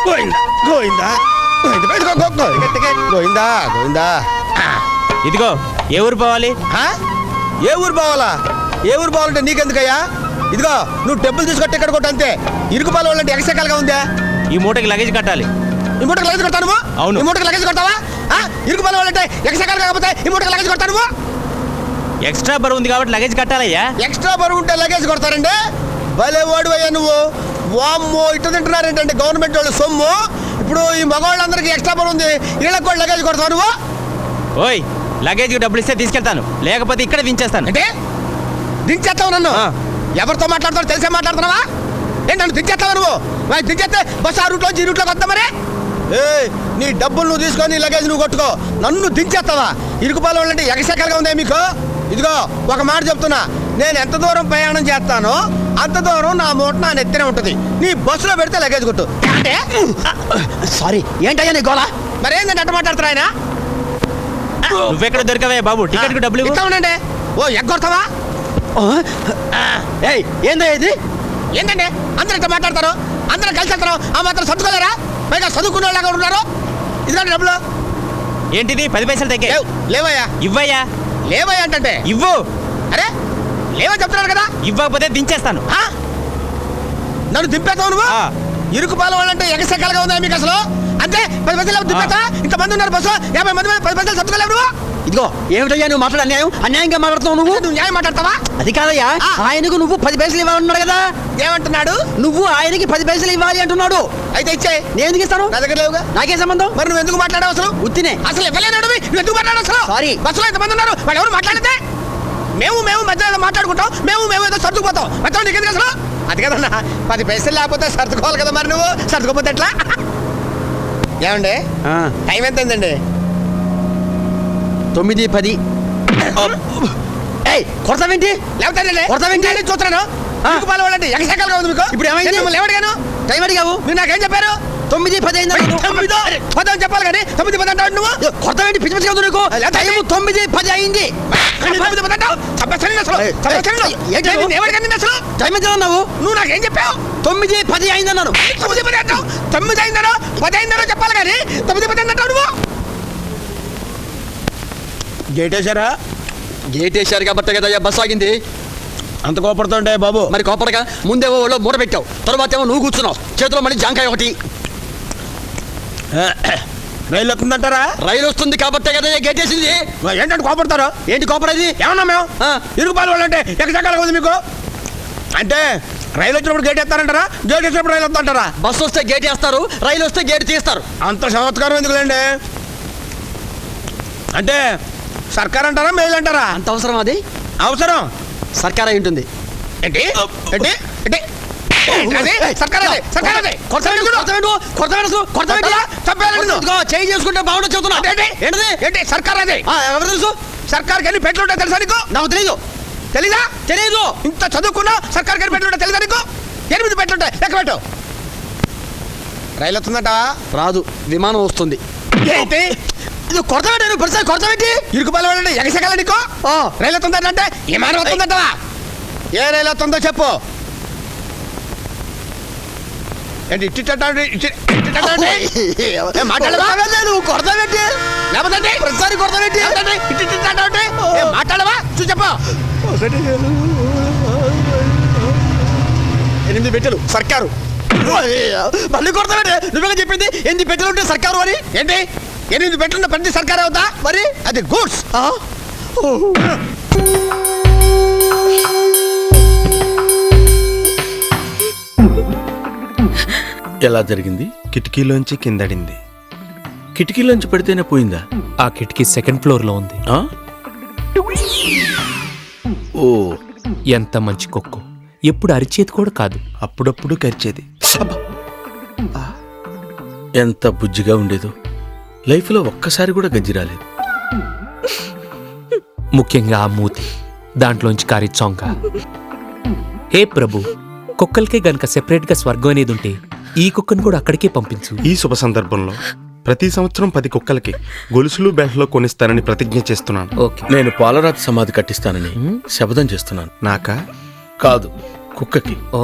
గోయిందా గోయిందా గోయిందా గోయిందా. ఇదిగో ఏ ఊరు పోవాలి? ఏ ఊరు పోవాలా? ఏ ఊరు పోవాలంటే నీకెందుకయ్యా? ఇదిగో నువ్వు డబ్బులు తీసుకొట్టి ఇక్కడ కొట్టు అంతే. ఇరుకుపాలు వాళ్ళంటే ఎగసెకాలుగా ఉందా? ఈ మూటకి లగేజ్ కట్టాలి. ఈ మూటకి లగేజ్ కొడతాను? అవును. ఈ మూటకి లగేజ్ కొడతావా? ఇరుకుపాలు వాళ్ళంటే ఎగసెకాలు కాకపోతే ఈ మూటకి లగేజ్ కొడతాను? ఎక్స్ట్రా బరువు ఉంది కాబట్టి లగేజ్ కట్టాలయ్యా. ఎక్స్ట్రా బరువు ఉంటే లగేజ్ కొడతారండి? భలే వాడు అయ్యా నువ్వు. వామ్మో ఇటు తింటున్నారేంటంటే గవర్నమెంట్ వాళ్ళు సొమ్ము. ఇప్పుడు ఈ మగవాళ్ళందరికీ ఎక్స్ట్రా బరువు ఉంది, వీళ్ళకి కూడా లగేజ్ కొడతావు నువ్వు? ఓయ్ లగేజ్కి డబ్బులు ఇస్తే తీసుకెళ్తాను, లేకపోతే ఇక్కడ దించేస్తాను. అంటే దించేస్తావు నన్ను? ఎవరితో మాట్లాడతావు తెలిసే మాట్లాడుతున్నావా? ఏంటి నన్ను దించేస్తావా నువ్వు? దించేస్తే బస్సు ఆ రూట్లో ఈ రూట్లోకి వద్దా మరి? నీ డబ్బులు నువ్వు తీసుకొని లగేజ్ నువ్వు కొట్టుకో, నన్ను దించేస్తావా? ఇరుకుపాలు వాళ్ళంటే ఎగసెకలుగా ఉందా మీకు? ఇదిగో ఒక మాట చెప్తున్నా, నేను ఎంత దూరం ప్రయాణం చేస్తానో అంత దూరం నా మూట నా నెత్తినే ఉంటుంది. నీ బస్సులో పెడితే లగేజ్ కొట్టు. అంటే సారీ ఏంటయ్యా నీ గోళ? మరేందంటే అట్ట మాట్లాడుతున్నా ఆయన? నువ్వెక్కడ దొరికవే బాబు? టికెట్ డబ్బులు ఇస్తా ఉండండి. ఓ ఎగ్గొడతావా? ఏందా ఇది? ఏంటంటే అందరూ ఇట్లా మాట్లాడతారు, అందరూ కలిసి వెళ్తారు, ఆ మాత్రం చదువుకోలేరా? పైగా చదువుకునే వాళ్ళగా ఉన్నారు. ఇదిగోండి డబ్బులు. ఏంటిది 10 పైసలు తగ్గే? లేవయ్యా. ఇవ్వయ్యా. లేవయ్యా అంటే ఇవ్వు. అరే లేవని చెప్తున్నాను కదా. ఇవ్వకపోతే దించేస్తాను. నన్ను దింపేస్తావు నువ్వు? ఇరుకుపాలు వాళ్ళంటే ఎగసెక్కలుగా ఉందా మీకు అసలు? అంతే 10 పైసలు దింపేస్తా. ఇంతమంది ఉన్నారు బస్సు, 50 మంది 10 పైసలు చదువుకోలేవు నువ్వు? ఇదిగో ఏమిటయ్యా నువ్వు మాట్లాడే అన్యాయం? అన్యాయంగా మాట్లాడుతున్నావు నువ్వు. నువ్వు న్యాయం మాట్లాడతావా? అది కాదయ్యా, ఆయనకు నువ్వు 10 పైసలు ఇవ్వాలన్నాడు కదా. ఏమంటున్నాడు? నువ్వు ఆయనకి 10 పైసలు ఇవ్వాలి అంటున్నాడు. అయితే ఇచ్చే. నేను ఎందుకు ఇస్తాను? నా దగ్గర లేవుగా. నాకే సంబంధం? మరి నువ్వు ఎందుకు మాట్లాడావు అసలు? ఉత్తినే అసలు ఇవ్వలేడు. నువ్వు ఎందుకు మాట్లాడావు అసలు? సారీ, బస్సులో ఎంతమంది ఉన్నారు, వాళ్ళు ఎవరు మాట్లాడితే? మేము మధ్యలో మాట్లాడుకుంటాం, మేము ఏదో సర్దుకుపోతాం. మొత్తం నీకెందుకు అసలు? అది కదన్నా, 10 పైసలు లేకపోతే సర్దుకోవాలి కదా. మరి నువ్వు సర్దుకోపోతే ఎట్లా? ఏమండి టైం ఎంత అయిందండి? 9:10. కొడతావేంటి? లేకపోతే చూస్తున్నాను. వాళ్ళంటే ఎగసెకలుగా ఉంది మీకు. ఇప్పుడు ఏమైంది? లేవడిగాను టైం అడిగావు, మీరు నాకేం చెప్పారు? 9:10 అయింది. 9:10 అని చెప్పాలి కానీ 9:10 అంటావు నువ్వు. కొడతావేంటి? పిచ్చి పిచ్చి నీకు. టైం 9:10 అయింది. 9:10 అంటావు? టైం ఎంత అన్నావు? నువ్వు నాకేం చెప్పావు? 9:10 అయిందన్నాను. 9:10 అంటావు? 9 అయిందనో 10 అయిందనో చెప్పాలి కానీ 9:10 అంటావు నువ్వు. గేట్ వేసారా? గేట్ వేసారు కాబట్టి కదా బస్సు ఆగింది. అంత కోపడుతుంటే బాబు. మరి కోపడగా ముందేవో వాళ్ళు మూట పెట్టావు, తర్వాత ఏమో నువ్వు కూర్చున్నావు, చేతిలో మళ్ళీ జాంకాయ ఒకటి. రైలు వస్తుందంటారా? రైలు వస్తుంది కాబట్టి కదా గేట్ వేసింది. ఏంటంటే కోపడతారు? ఏంటి కోపడేది? ఏమన్నా మేము ఇరుగుపాలు వాళ్ళంటే ఎక్కడికలా ఉంది మీకు? అంటే రైలు వచ్చినప్పుడు గేట్ వేస్తారంటారా, గేట్ వచ్చినప్పుడు రైలు వస్తుంటారా? బస్సు వస్తే గేట్ వేస్తారు, రైలు వస్తే గేట్ తీస్తారు. అంత చమత్కారం ఎందుకులేండి? అంటే సర్కార్ అంటారా, మెయిల్ అంటారా? అంత అవసరం? అది అవసరం. సర్కార్ అయి ఉంటుంది. ఏంటి ఏంటి ఏంటి? చేంజ్ చేసుకుంటే బాగుంటుంది చెబుతున్నా. ఏంటి సర్కార్? అదే ఎవరు తెలుసు? సర్కార్ కానీ పెట్లుంటే తెలుసా నీకు? నాకు తెలీదు. తెలీదా? తెలీదు. ఇంత చదువుకున్నా సర్కార్ కానీ పెట్లుంటే తెలుసా నీకు? 8 పెట్లుంటాయి, లెక్క పెట్టు. రైలు వస్తుందట? రాదు, విమానం వస్తుంది. ఏంటి ఇది కొడతావేంటి? నువ్వు పెడతా కొడతావేంటి? ఇరుకుపాలు వాళ్ళంటే ఎగసెగాల నీకు? రైలు వస్తుందంటే విమానం వస్తుందంటవా? ఏ రైలు వస్తుందో చెప్పు. ఏంటి మాట్లాడవా? నువ్వు కొడతావేంటి? లేకపోతే ప్రతిసారి కొడతావేంటి? మాట్లాడవా? చూసి చెప్పు. 8 పెట్టెలు సర్కారు. మళ్ళీ కొడతావేంటి? నువ్వే చెప్పింది 8 పెట్టెలు ఉంటే సర్కారు అని. ఏంటి 8 పెట్లున్న ప్రతి సర్కార్ అవుతా? మరి అది గూడ్స్. ఎలా జరిగింది? కిటికీలోంచి కిందడింది. కిటికీలోంచి పడితేనే పోయిందా? ఆ కిటికీ 2nd ఫ్లోర్ లో ఉంది. ఓ ఎంత మంచి కుక్కు. ఎప్పుడు అరిచేది కూడా కాదు, అప్పుడప్పుడు కరిచేది. ఎంత బుజ్జిగా ఉండేదో. లైఫ్లో ఒక్కసారి కూడా గజ్జి రాలేదు. ముఖ్యంగా ఆ మూతి, దాంట్లోంచి కారి చొంక. హే ప్రభు, కుక్కలకే గనక సెపరేట్ గా స్వర్గం అనేది ఉంటే ఈ కుక్కను కూడా అక్కడికే పంపించు. ఈ శుభ సందర్భంలో ప్రతి సంవత్సరం 10 కుక్కలకి గొలుసులు బెల్ట్లో కొనిస్తానని ప్రతిజ్ఞ చేస్తున్నాను. నేను పాలరాతి సమాధి కట్టిస్తానని శపథం చేస్తున్నాను. నాకా? కాదు, కుక్కకి. Oh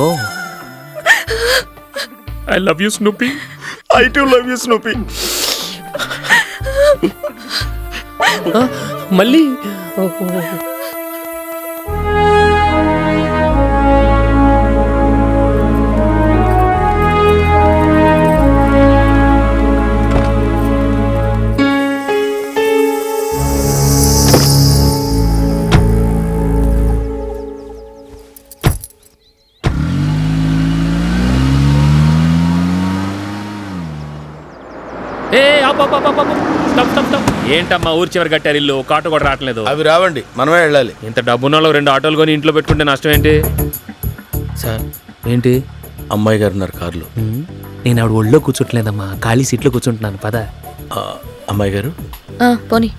I love you Snoopy. I too love you Snoopy. మళ్ళీ ఏంటమ్మా ఊరి చివరి కట్టారు ఇల్లు, ఒక ఆటో కూడా రావట్లేదు. అవి రావండి, మనమే వెళ్ళాలి. ఇంత డబ్బున్న వాళ్ళు 2 ఆటోలు కొని ఇంట్లో పెట్టుకుంటే నష్టం ఏంటి? సార్, ఏంటి? అమ్మాయి గారు ఉన్నారు కారులో. నేను ఆవిడ ఒళ్ళో కూర్చోట్లేదమ్మా, ఖాళీ సీట్లో కూర్చుంటున్నాను. పద. అమ్మాయి గారు పోనీ.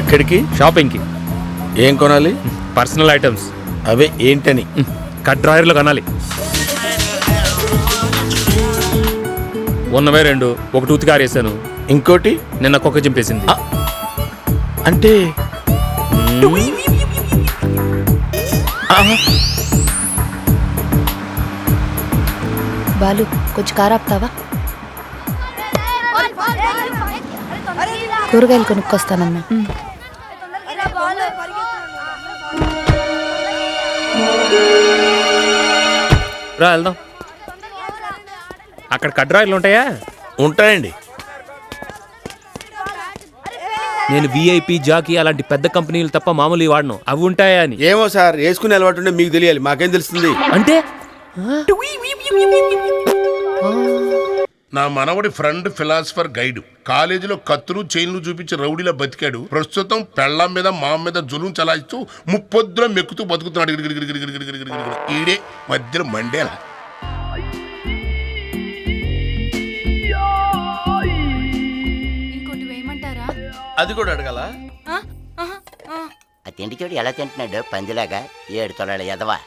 ఎక్కడికి? షాపింగ్కి. ఏం కొనాలి? Personal items. అవే ఏంటని? కట్ డ్రాయర్లో కొనాలి. ఉన్నవే 2, ఒక టూత్ కార్ వేసాను, ఇంకోటి నిన్న కుక్క చింపేసింది. అంటే బాలు కొంచెం కారు ఆపుతావా? కూరగాయలు కొనుక్కొస్తానమ్మా. రా వెళ్దాం. అక్కడ కట్ డ్రాయర్లు ఉంటాయా? ఉంటాయండి. నేను విఐపి, జాకీ అలాంటి పెద్ద కంపెనీలు తప్ప మామూలు వాడను. అవి ఉంటాయా అని. ఏమో సార్, వేసుకునే అలవాటు ఉంటే మీకు తెలియాలి, మాకేం తెలుస్తుంది? అంటే నా మనవడి ఫ్రెండ్ ఫిలాసఫర్ గైడ్ కాలేజీలో కత్తులు చైన్లు చూపించి రౌడీలా బతికాడు. ప్రస్తుతం పెళ్ళాం మీద మామ మీద జులుం చలాయిస్తూ ముప్పొద్దులో మెక్కుతూ బతుకుతున్నాడు. ఈడే మధ్యలో మండేలా. అది కూడా అడగాల? ఆ తిండి చూడు ఎలా తింటున్నాడు, పందిలాగా 7 తొలాల ఎదవా.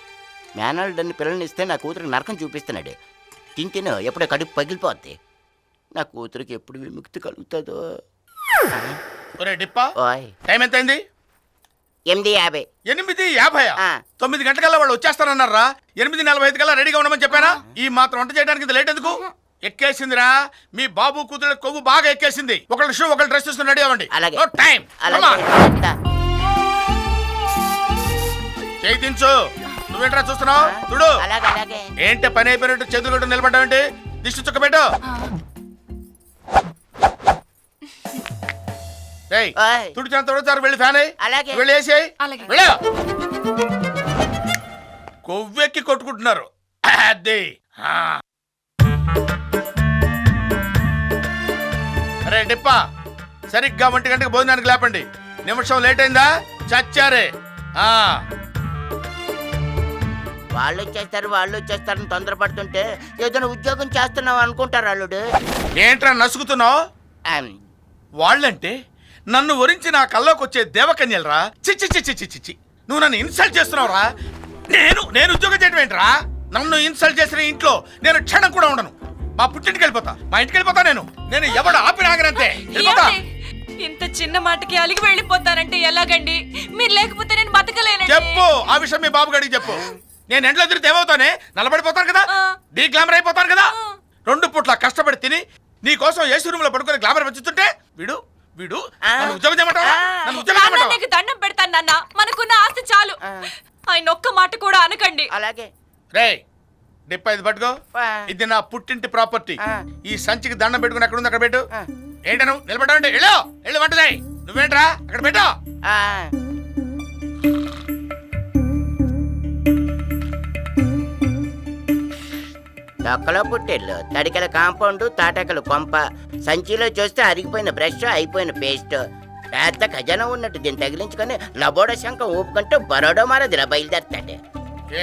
మేనల్డన్ని పిల్లల్ని ఇస్తే నా కూతురికి నరకం చూపిస్తున్నాడు. తింటేను ఎప్పుడో కడుపు పగిలిపోద్ది. నా కూతురికి ఎప్పుడు విముక్తి కలుగుతుందో. టైం ఎంత అయింది? 8:50. 8:50? 9 గంటలకల్లా వాళ్ళు వచ్చేస్తారన్నారా? 8:45 కల్లా రెడీగా ఉండమని చెప్పానా? ఈ మాత్రం వంట చేయడానికి ఇది లేట్ ఎందుకు? ఎక్కేసిందిరా మీ బాబు కూతురు కొవ్వు బాగా ఎక్కేసింది. ఒకళ్ళ షూ ఒకళ్ళు డ్రెస్ తీసుకుని రెడీ అవ్వండి. అలాగే. టైం చేయి దించు. నువ్వేంట్రా చూస్తున్నావు? చూడు. ఏంటి పని అయిపోయినట్టు చేతులు నిలబడ్డావేంటి? దిష్టి చుక్క పెట్టు. తుడిచినంత వరకు వెళ్ళి ఫ్యాన్ అయ్యి వెళ్ళి వేసి వెళ్ళా. కొవ్వెక్కి కొట్టుకుంటున్నారు. అదే అరే డిప్పా, సరిగ్గా 1 గంటకి భోజనానికి లేపండి. నిమిషం లేట్ అయిందా చచ్చారే. వాళ్ళు వచ్చేస్తారని తొందరపడుతుంటే ఏదైనా ఉద్యోగం చేస్తున్నావు అనుకుంటారు అల్లుడు. ఏంట్రా నసుగుతున్నావు? వాళ్ళంటే నన్ను ఒరించి నా కల్లోకి వచ్చే దేవకన్యలరా. చిచ్చి చిచ్చి చిచ్చి చి, నువ్వు నన్ను ఇన్సల్ట్ చేస్తున్నావురా. నేను ఉద్యోగం చేయడం ఏంట్రా? నన్ను ఇన్సల్ట్ చేసిన ఇంట్లో నేను క్షణం కూడా ఉండను. మా పుట్టింటికి వెళ్ళిపోతా, మా ఇంటికి వెళ్ళిపోతా. నేను ఎవడు ఆపిన ఆగనంతే వెళ్ళిపోతా. ఇంత చిన్న మాటకి అలిగి వెళ్ళిపోతానంటే ఎలాగండి? మీరు లేకపోతే నేను బతకలేనండి. చెప్పు, ఆ విషయం మీ బాబు గడికి చెప్పు. నేను ఎండ్లో తిరిగితే ఏమవుతానే? నలబడిపోతాను కదా, డీ గ్లామర్ అయిపోతాను కదా. 2 పూట్ల కష్టపడి తిని నీ కోసం ఏసీ రూమ్ లో పడుకొని గ్లామర్ పెంచుతుంటే వీడు ఉద్యోగం చేయమంటావా? దండం పెడతాను నాన్న, మనకున్న ఆస్తి చాలు. ఆయన ఒక్క మాట కూడా అనకండి. అలాగే. రే డిప్ప, ఇది పట్టుకో. ఇది నా పుట్టింటి ప్రాపర్టీ. ఈ సంచికి దండం పెట్టుకుని అక్కడ ఉంది, అక్కడ పెట్టు. ఏంట నువ్వు నిలబడ్డావంటే వెళ్ళు వంటదాయి. నువ్వేంట్రా అక్కడ పెట్టు. తొక్కలో పుట్టేళ్ళు, తడికల కాంపౌండ్, తాటాకల కొంప, సంచిలో చూస్తే అరిగిపోయిన బ్రష్, అయిపోయిన పేస్ట్, పెద్ద ఖజానా ఉన్నట్టు దీన్ని తగిలించుకొని లబోడ శంఖం ఊపుకుంటూ బరోడో మారదిలా బయలుదేరతాడు.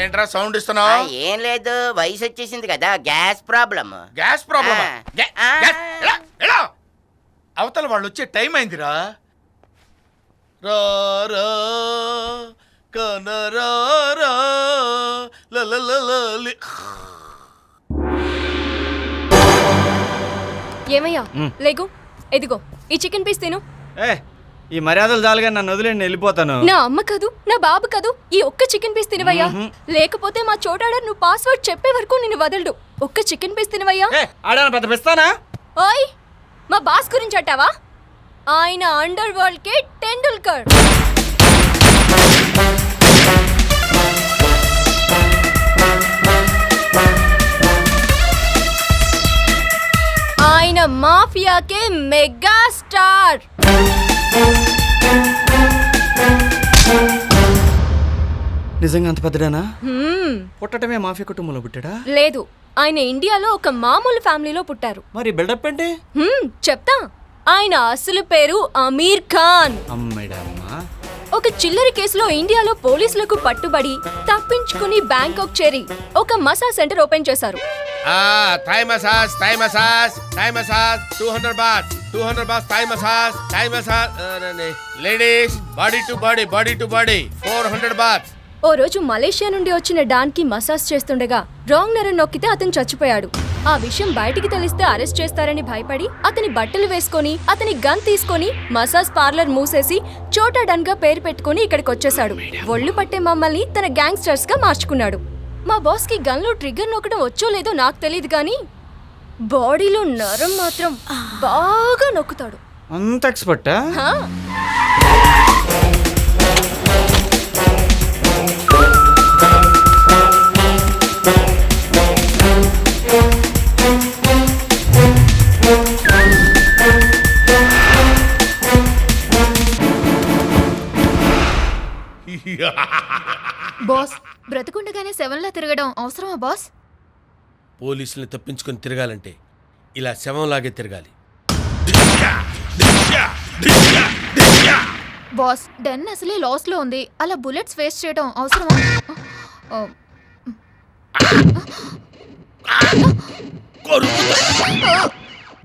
ఏంట్రా సౌండ్ ఇస్తున్నావు? ఏం లేదు, వయసు వచ్చేసింది కదా, గ్యాస్ ప్రాబ్లం. Gas problem? అవతల వాళ్ళు వచ్చే టైం అయిందిరా. ఏమయ్యా లేగు, ఎదిగో ఈ చికెన్ పీస్ తిను. ఈ మర్యాదలు చాలుగా నన్ను వదిలేండి, వెళ్ళిపోతాను. నా అమ్మ కాదు, నా బాబు కాదు, ఈ ఒక్క చికెన్ పీస్ తినవయ్యా. లేకపోతే మా చోటాడర్ నువ్వు పాస్వర్డ్ చెప్పే వరకు నేను వదలడు. ఒక్క చికెన్ పీస్ తినవయ్యా. ఆడాను పెద్ద పిస్తానా? ఓయ్, మా బాస్ గురించి అంటావా? ఆయన అండర్ వరల్డ్ కే టెండూల్కర్. ఆయన మాఫియాకే మెగా స్టార్. నిజంగా అంత పెద్దడానా? పుట్టటమే మాఫియా కుటుంబంలో పుట్టాడా? లేదు, ఆయన ఇండియాలో ఒక మామూలు ఫ్యామిలీలో పుట్టారు. మరి బిల్డప్ ఏంటి? చెప్తా. ఆయన అసలు పేరు అమీర్ ఖాన్. అమ్మేడమ్మా. ఒక చిల్లర కేసులో ఇండియాలో పోలీసులకు పట్టుబడి తప్పించుకుని బ్యాంకాక్ చేరి ఒక మసాజ్ సెంటర్ ఓపెన్ చేశారు. Thai massage, Thai massage, Thai massage, 200 baht, 200 baht Thai massage, Thai massage. Ladies body to body, body to body, 400 baht. ఓ రోజు మలేషియా నుండి వచ్చిన డాన్ కి మసాజ్ చేస్తుండగా రాంగ్ నరం నొక్కితే అతను చచ్చిపోయాడు. ఆ విషయం బయటికి తెలిస్తే అరెస్ట్ చేస్తారని భయపడి అతని బట్టలు వేసుకొని అతని గన్ తీసుకొని మసాజ్ పార్లర్ మూసేసి చోటా డన్ గా పేరు పెట్టుకుని ఇక్కడికి వచ్చేసాడు. ఒళ్ళు పట్టే మమ్మల్ని తన గ్యాంగ్స్టర్స్ గా మార్చుకున్నాడు. మా బాస్ కి గన్ లో ట్రిగ్గర్ నొక్కడం వచ్చో లేదో నాకు తెలియదు కానీ బాడీలో నరం మాత్రం బాగా నొక్కుతాడు. అంత ఎక్స్పర్టా? బాస్, బ్రతుకుండగానే శవంలా తిరగడం అవసరమా బాస్? పోలీసుల్ని తప్పించుకొని తిరగాలంటే ఇలా శవంలాగే తిరగాలి. బాస్, డెన్ అసలే లాస్ లో ఉంది. అలా బుల్లెట్స్ వేస్ట్ చేయడం అవసరమా?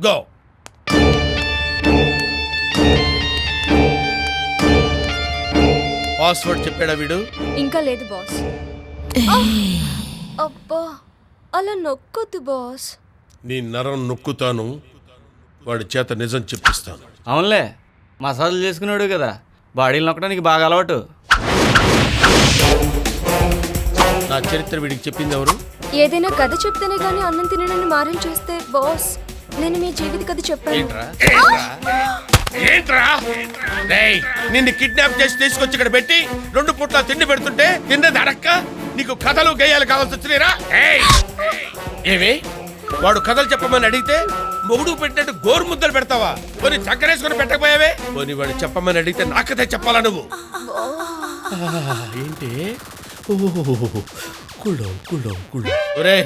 గో. పాస్వర్డ్ చెప్పాడా వీడు? ఇంకా లేదు బాస్. అబ్బా, అలా నొక్కొద్దు బాస్. నీ నరం నొక్కుతాను, వాడి చేత నిజం చెప్పిస్తాను. అవునులే, మసాజులు చేసుకున్నాడు కదా, బాడీలు నొక్కడానికి బాగా అలవాటు. నా చరిత్ర వీడికి చెప్పింది ఎవరు? ఏదైనా కథ చెప్తేనే గానీ అన్నం తిననని మారం చేస్తే బాస్, నేను మీ జీవిత కథ చెప్పాను. ఏంట్రా? నిన్ను కిడ్నాప్ చేసి తీసుకొచ్చి ఇక్కడ పెట్టి 2 పూట్ల తిండి పెడుతుంటే తిన్నది అడక్క నీకు కథలు గేయాలు కావాల్సి వచ్చినారా? ఏమి వాడు కథలు చెప్పమని అడిగితే మొగుడు పెట్టినట్టు గోరు ముద్దలు పెడతావా? కొన్ని చక్కరేసుకొని పెట్టకపోయావే? కొన్ని వాడు చెప్పమని అడిగితే నా కథే చెప్పాలా నువ్వు? ఏంటి? ఒరే,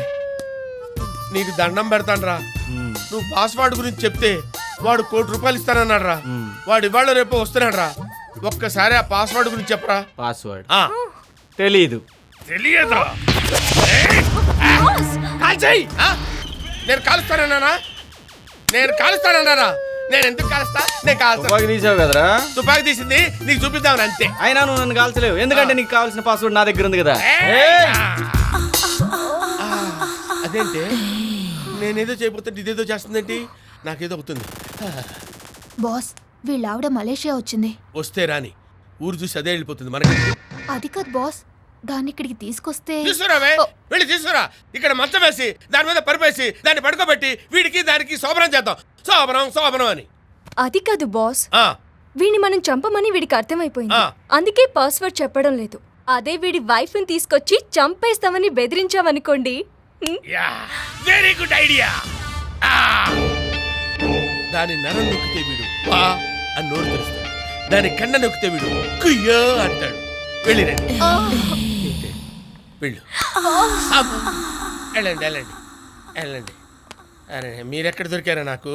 నీకు దండం పెడతాన్రా. నువ్వు పాస్వర్డ్ గురించి చెప్తే వాడు ₹1,00,00,000 ఇస్తానన్నాడు రా. వాడు ఇవాళ రేపు వస్తున్నాడు రా. ఒక్కసారి ఆ పాస్వర్డ్ గురించి చెప్పరా. పాస్వర్డ్ తెలీదు. తెలియదు? నేను కాలుస్తానన్నానా? నేను ఎందుకు కాలుస్తా? నేను తుపాకీ తీసావు కదరా. తుపాకీ తీసింది నీకు చూపిద్దామని అంతే. అయినా నువ్వు నన్ను కాల్చలేవు, ఎందుకంటే నీకు కావాల్సిన పాస్వర్డ్ నా దగ్గర ఉంది కదా. అదేంటి నేనేదో చేయబోతుంటే ఇదేదో చేస్తుందేంటి? నాకేదో అవుతుంది. బాస్, వీళ్ళ ఆవిడ మలేషియా వచ్చింది. వస్తే రాని, ఊరు చూసి అదే వెళ్ళిపోతుంది మనకి. అది కాదు బాస్, దాన్ని ఇక్కడికి తీసుకొస్తే. తీసుకురావే, వెళ్ళి తీసుకురా. ఇక్కడ మంచం వేసి దాని మీద పరిపేసి దాన్ని పడుకోబెట్టి వీడికి దానికి శోభనం చేద్దాం. శోభనం అని. అది కాదు బాస్, వీడిని మనం చంపమని వీడికి అర్థమైపోయింది. అందుకే పాస్వర్డ్ చెప్పడం లేదు. అదే వీడి వైఫ్ ని తీసుకొచ్చి చంపేస్తామని బెదిరించామనుకోండి. Very good idea. దాని నరం నొక్కితే వీడు వా అని నోరు తెరుస్తాడు. దాని కన్న నొక్కితే వీడు కుయ్యో అంటాడు. వెళ్ళిరండి, వెళ్ళు. వెళ్ళండి. అరే మీరెక్కడ దొరికారా నాకు?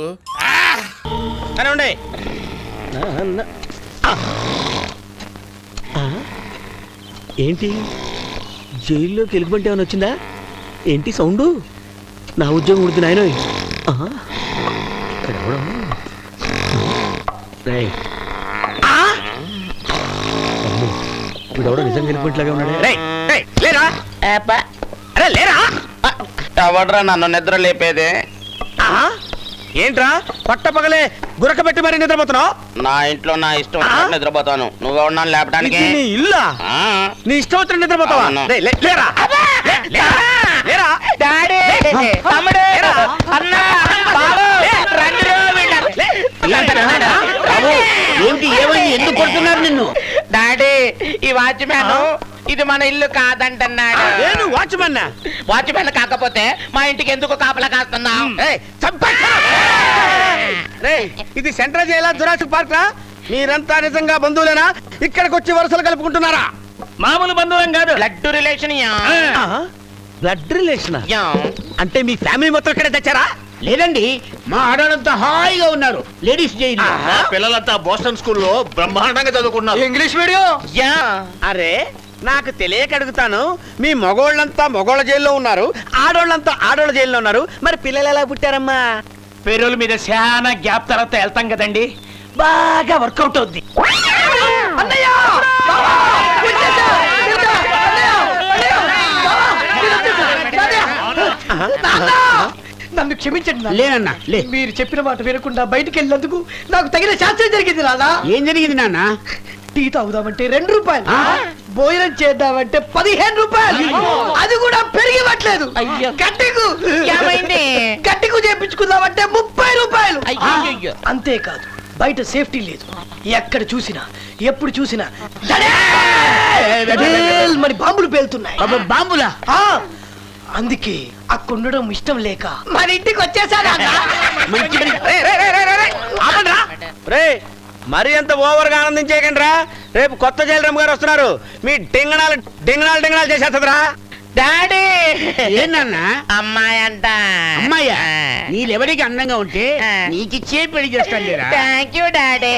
ఏంటి జైల్లోకి ఎలుగుబంటి ఏమైనా వచ్చిందా? ఏంటి సౌండు? నా ఉద్యోగం ఉడుతుంది ఆయన. వీడెవడో నిజంగా ఎలుగుబంటిలాగా ఉన్నాడు. ఎవడ్రా నన్ను నిద్ర లేపేదే? ఏంట్రా పట్ట పగలే గురక పెట్టి మరి నిద్రపోతున్నావు? నా ఇంట్లో నా ఇష్టం వచ్చినట్టు నిద్రపోతాను. నువ్వు ఉన్నాను లేపడానికి. ఇది నీ ఇల్లా? నీ ఇష్టం వచ్చిన నిద్రపోతావా? అవును. లేరా లేరా డాడీ, తమ్ముడు, అన్న, బాబు, రండిరో వీళ్ళ- ఏంటి ఏమైంది? ఎందుకు కొడుతున్నారు నిన్ను? డాడీ, ఈ వాచ్మ్యాన్ ఇది మన ఇల్లు కాదంటున్నాడు. నేను వాచ్మెన్. వాచ్మ్యాన్ కాకపోతే మా ఇంటికి ఎందుకు కాపలా కాస్తున్నావు? ఇది సెంట్రల్ జైలా జురాసిక్ పార్క్ రా? మీరంతా నిజంగా బంధువులేనా? ఇక్కడికి వచ్చి వరుసలు కలుపుకుంటున్నారా? మామూలు బంధువులం కాదు. బ్లడ్ రిలేషన్ బ్లడ్ రిలేషన్ అంటే మీ ఫ్యామిలీ మొత్తం ఇక్కడ తెచ్చారా? లేదండి, మా ఆడవాళ్ళంతా హాయిగా ఉన్నారు. Ladies jail. పిల్లలంతా బోస్టన్ స్కూల్లో బ్రహ్మాండంగా చదువుకున్నారు. English medium. అరే నాకు తెలియక అడుగుతాను, మీ మగోళ్ళంతా మగోళ్ళ జైల్లో ఉన్నారు, ఆడోళ్ళంతా ఆడోళ్ళ జైల్లో ఉన్నారు, మరి పిల్లలు ఎలా పుట్టారమ్మా? పేరోల మీద చాలా గ్యాప్ తర్వాత వెళ్తాం కదండి, బాగా వర్కౌట్ అవుద్ది. నన్ను క్షమించండి. లేనన్నా, మీరు చెప్పిన మాట వినకుండా బయటికి వెళ్ళినందుకు నాకు తగిన శాస్త్రం జరిగింది నాన్న. ఏం జరిగింది నాన్న? టీ తాగుదామంటే 2 రూపాయలు, భోజనం చేద్దామంటే 15 రూపాయలు, అది కూడా పెరిగివ్వట్లేదు. గట్టికు చేపించుకుందామంటే 30 రూపాయలు. అంతేకాదు, బయట సేఫ్టీ లేదు. ఎక్కడ చూసినా ఎప్పుడు చూసినా మరి బాంబులు పేలుతున్నాయి. బాంబులా? అందుకే అక్కడ ఉండడం ఇష్టం లేక మన ఇంటికి వచ్చేసాను. రే మరి ఎంత ఓవర్ గా ఆనందించేయకండి రా. రేపు కొత్త జైలరమ్మ గారు వస్తున్నారు, మీ డింగణాలు డింగణాలు డింగణాలు చేసేస్తుందిరా. డాడీ, ఏంటన్నా? అమ్మాయి అంట. అమ్మాయ్యా? నీళ్ళెవరికి అందంగా ఉంటే నీకిచ్చే పెళ్లి చేస్తాను. Thank you daddy.